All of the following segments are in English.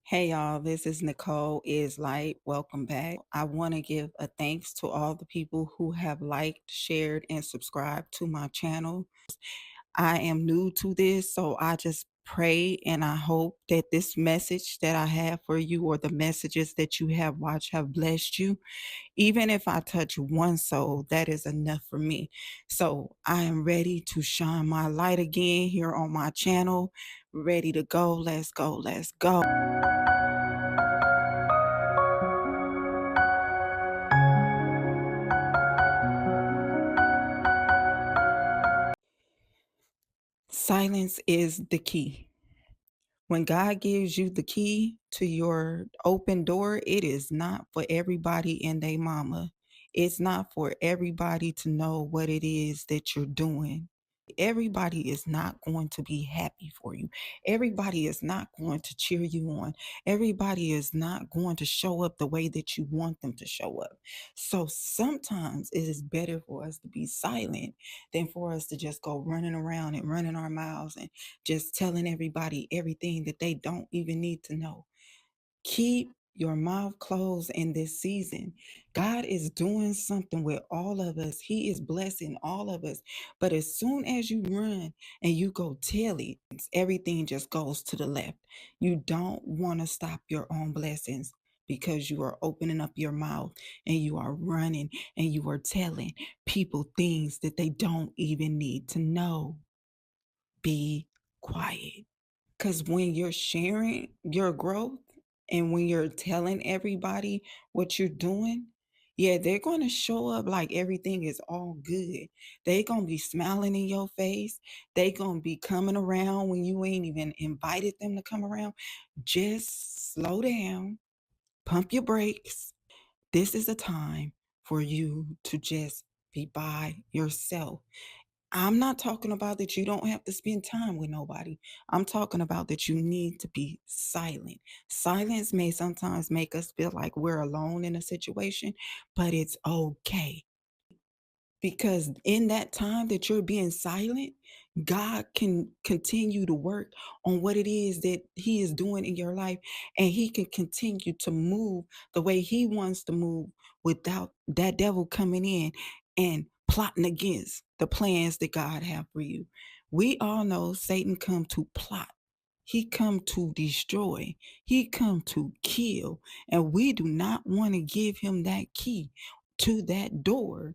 Hey y'all, this is Nicole is Light. Welcome back. I want to give a thanks to all the people who have liked, shared, and subscribed to my channel. I am new to this, so I just pray and I hope that this message that I have for you or the messages that you have watched have blessed you. Even if I touch one soul, that is enough for me. So I am ready to shine my light again here on my channel. Ready to go. Let's go. Let's go. Silence is the key. When God gives you the key to your open door, it is not for everybody and their mama. It's not for everybody to know what it is that you're doing. Everybody is not going to be happy for you. Everybody is not going to cheer you on. Everybody is not going to show up the way that you want them to show up. So sometimes it is better for us to be silent than for us to just go running around and running our mouths and just telling everybody everything that they don't even need to know. Keep your mouth closed in this season. God is doing something with all of us. He is blessing all of us. But as soon as you run and you go tell it, everything just goes to the left. You don't want to stop your own blessings because you are opening up your mouth and you are running and you are telling people things that they don't even need to know. Be quiet. Because when you're sharing your growth and when you're telling everybody what you're doing, yeah, they're going to show up like everything is all good. They're going to be smiling in your face. They're going to be coming around when you ain't even invited them to come around. Just slow down, pump your brakes. This is a time for you to just be by yourself. I'm not talking about that you don't have to spend time with nobody. I'm talking about that you need to be silent. Silence may sometimes make us feel like we're alone in a situation, but it's okay. Because in that time that you're being silent, God can continue to work on what it is that He is doing in your life, and He can continue to move the way He wants to move without that devil coming in and plotting against the plans that God have for you. We all know Satan come to plot. He come to destroy. He come to kill, and we do not want to give him that key to that door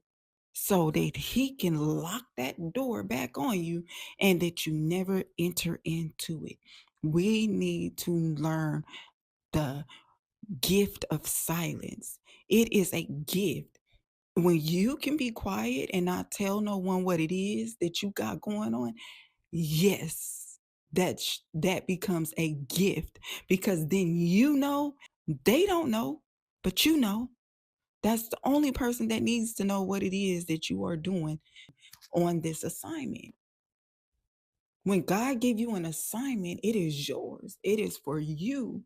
so that he can lock that door back on you and that you never enter into it. We need to learn the gift of silence. It is a gift. When you can be quiet and not tell no one what it is that you got going on, yes, that becomes a gift because then you know they don't know, but you know. That's the only person that needs to know what it is that you are doing on this assignment. When God give you an assignment, it is yours. It is for you.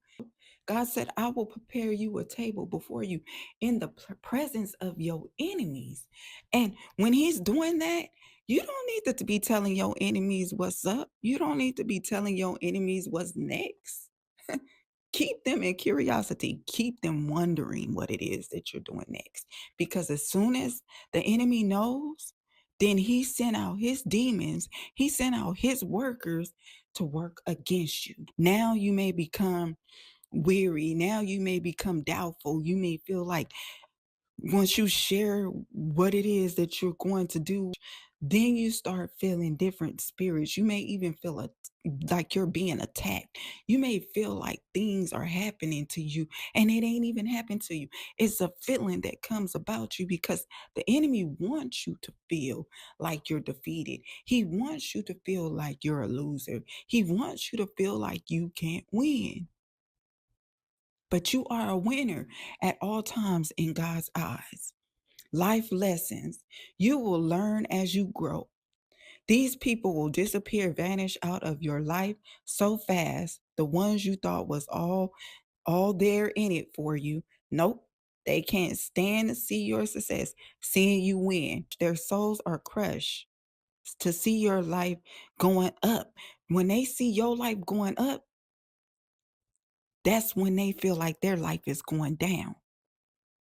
God said, I will prepare you a table before you in the presence of your enemies. And when he's doing that, you don't need to be telling your enemies what's up. You don't need to be telling your enemies what's next. Keep them in curiosity. Keep them wondering what it is that you're doing next. Because as soon as the enemy knows, then he sent out his demons, he sent out his workers to work against you. Now you may become weary. Now you may become doubtful. You may feel like once you share what it is that you're going to do, then you start feeling different spirits. You may even feel like you're being attacked. You may feel like things are happening to you and it ain't even happened to you. It's a feeling that comes about you because the enemy wants you to feel like you're defeated. He wants you to feel like you're a loser. He wants you to feel like you can't win. But you are a winner at all times in God's eyes. Life lessons. You will learn as you grow. These people will disappear, vanish out of your life so fast. The ones you thought was all there in it for you. Nope. They can't stand to see your success, seeing you win. Their souls are crushed to see your life going up. When they see your life going up, That's when they feel like their life is going down.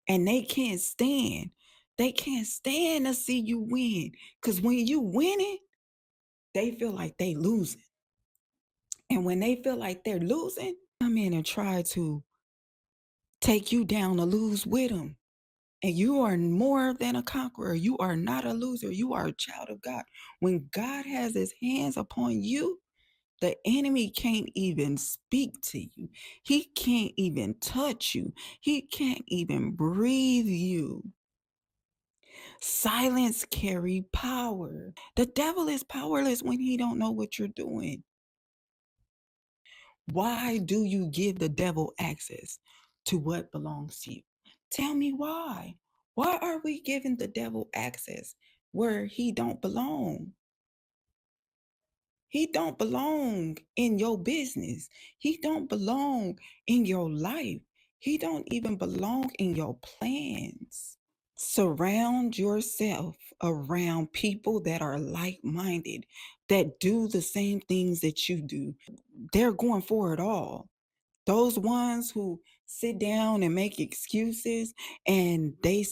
And they can't stand to see you win. Because when you winning, they feel like they losing. And when they feel like they're losing, come in and try to take you down to lose with them. And you are more than a conqueror. You are not a loser. You are a child of God. When God has his hands upon you, the enemy can't even speak to you. He can't even touch you. He can't even breathe you. Silence carry power. The devil is powerless when he don't know what you're doing. Why do you give the devil access to what belongs to you? Tell me why. Why are we giving the devil access where he don't belong? He don't belong in your business. He don't belong in your life. He don't even belong in your plans. Surround yourself around people that are like-minded, that do the same things that you do. They're going for it all. Those ones who sit down and make excuses and they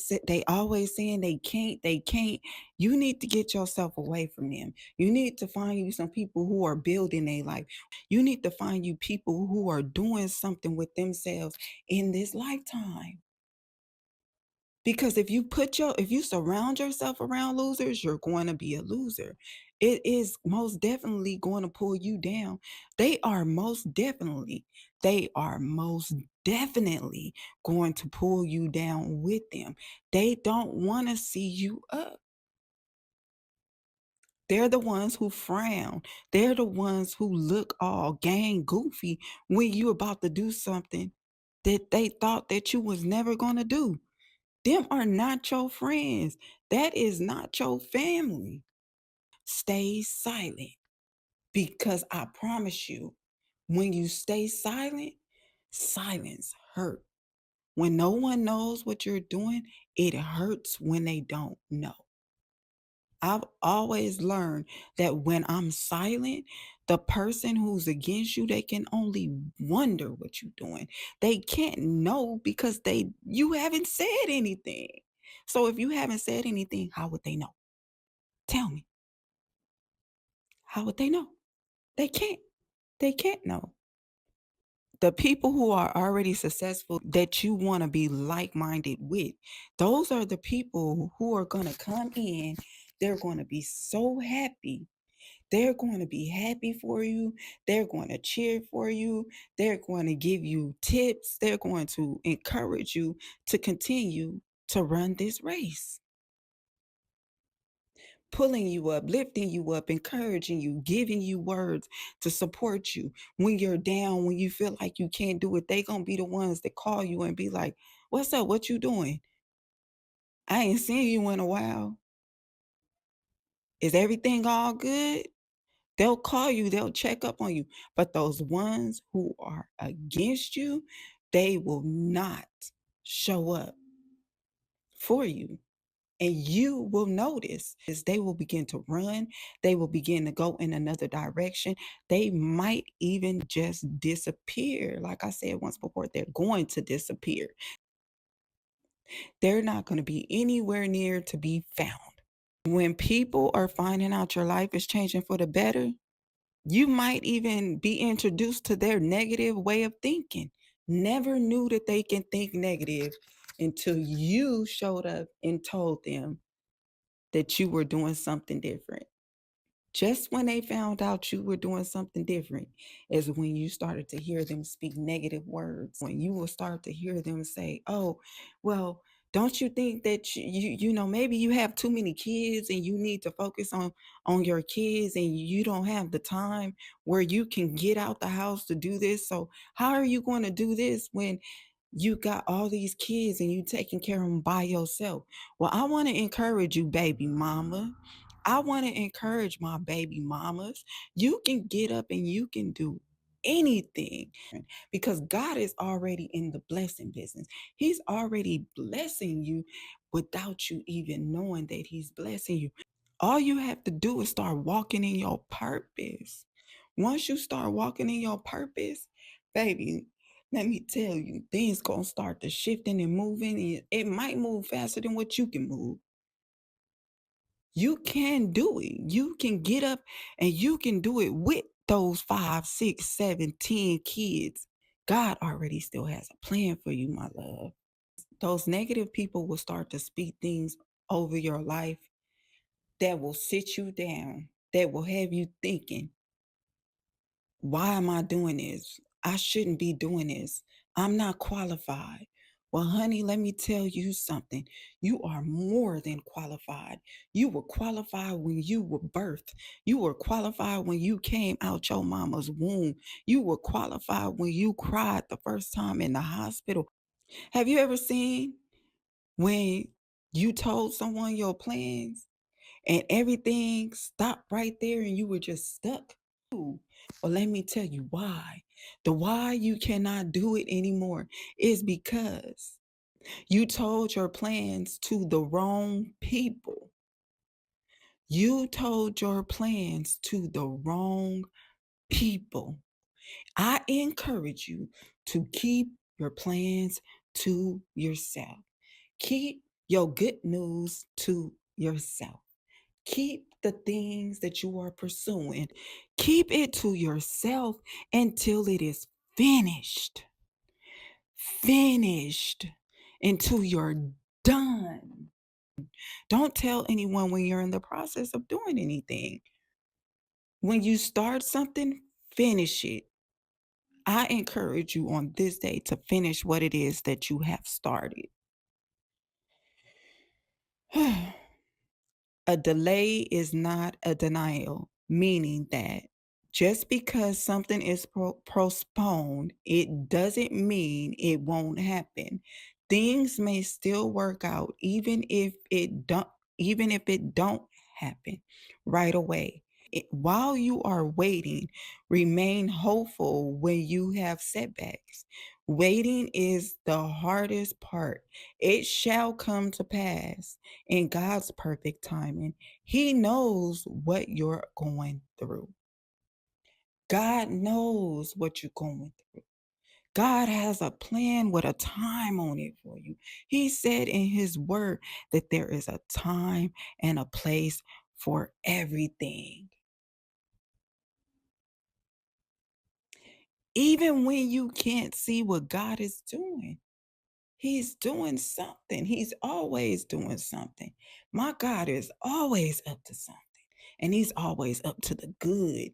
always saying they can't. You need to get yourself away from them. You need to find you some people who are building a life. You need to find you people who are doing something with themselves in this lifetime. Because if you surround yourself around losers, you're going to be a loser. It is most definitely going to pull you down. They are most definitely going to pull you down with them. They don't want to see you up. They're the ones who frown. They're the ones who look all gang goofy when you're about to do something that they thought that you was never going to do. Them are not your friends. That is not your family. Stay silent, because I promise you, when you stay silent, silence hurt. When no one knows what you're doing, it hurts when they don't know. I've always learned that when I'm silent, the person who's against you, they can only wonder what you're doing. They can't know because you haven't said anything. So if you haven't said anything, how would they know? Tell me. How would they know? They can't. They can't know. The people who are already successful that you want to be like-minded with, those are the people who are going to come in. They're going to be so happy. They're going to be happy for you. They're going to cheer for you. They're going to give you tips. They're going to encourage you to continue to run this race. Pulling you up, lifting you up, encouraging you, giving you words to support you. When you're down, when you feel like you can't do it, they going to be the ones that call you and be like, "What's up? What you doing? I ain't seen you in a while. Is everything all good?" They'll call you, they'll check up on you. But those ones who are against you, they will not show up for you. And you will notice as they will begin to run, they will begin to go in another direction. They might even just disappear. Like I said once before, they're going to disappear. They're not going to be anywhere near to be found. When people are finding out your life is changing for the better, you might even be introduced to their negative way of thinking. Never knew that they can think negative until you showed up and told them that you were doing something different. Just when they found out you were doing something different is when you started to hear them speak negative words. When you will start to hear them say, "Oh, well, don't you think that you know, maybe you have too many kids and you need to focus on your kids and you don't have the time where you can get out the house to do this. So how are you going to do this when you got all these kids and you taking care of them by yourself?" Well, I want to encourage you, baby mama. I want to encourage my baby mamas. You can get up and you can do anything because God is already in the blessing business. He's already blessing you without you even knowing that he's blessing you. All you have to do is start walking in your purpose. Once you start walking in your purpose, baby, Let me tell you, things gonna start to shifting and moving, and it might move faster than what you can move. You can do it. You can get up and you can do it with those 5, 6, 7, 10 kids. God already still has a plan for you, my love. Those negative people will start to speak things over your life that will sit you down, that will have you thinking, why am I doing this? I shouldn't be doing this. I'm not qualified. Well, honey, let me tell you something. You are more than qualified. You were qualified when you were birthed. You were qualified when you came out your mama's womb. You were qualified when you cried the first time in the hospital. Have you ever seen when you told someone your plans and everything stopped right there and you were just stuck? Well, let me tell you why. The why you cannot do it anymore is because you told your plans to the wrong people. You told your plans to the wrong people. I encourage you to keep your plans to yourself. Keep your good news to yourself. Keep the things that you are pursuing, keep it to yourself until it is finished. Finished until you're done. Don't tell anyone when you're in the process of doing anything. When you start something, finish it. I encourage you on this day to finish what it is that you have started. A delay is not a denial, meaning that just because something is postponed, it doesn't mean it won't happen. Things may still work out even if it don't happen right away. While you are waiting, remain hopeful when you have setbacks. Waiting is the hardest part. It shall come to pass in God's perfect timing. He knows what you're going through. God knows what you're going through. God has a plan with a time on it for you. He said in his word that there is a time and a place for everything. Even when you can't see what God is doing, he's doing something. He's always doing something. My God is always up to something, and he's always up to the good.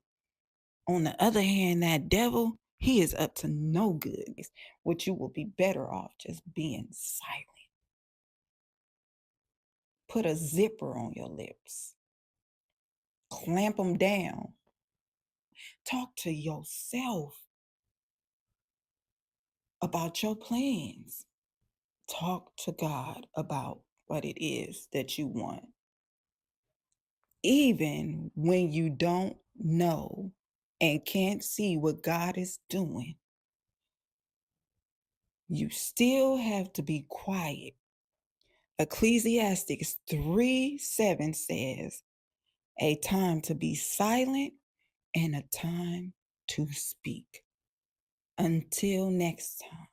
On the other hand, that devil, he is up to no good, which you will be better off just being silent. Put a zipper on your lips, clamp them down. Talk to yourself about your plans. Talk to God about what it is that you want. Even when you don't know and can't see what God is doing, you still have to be quiet. Ecclesiastes 3:7 says, a time to be silent and a time to speak. Until next time.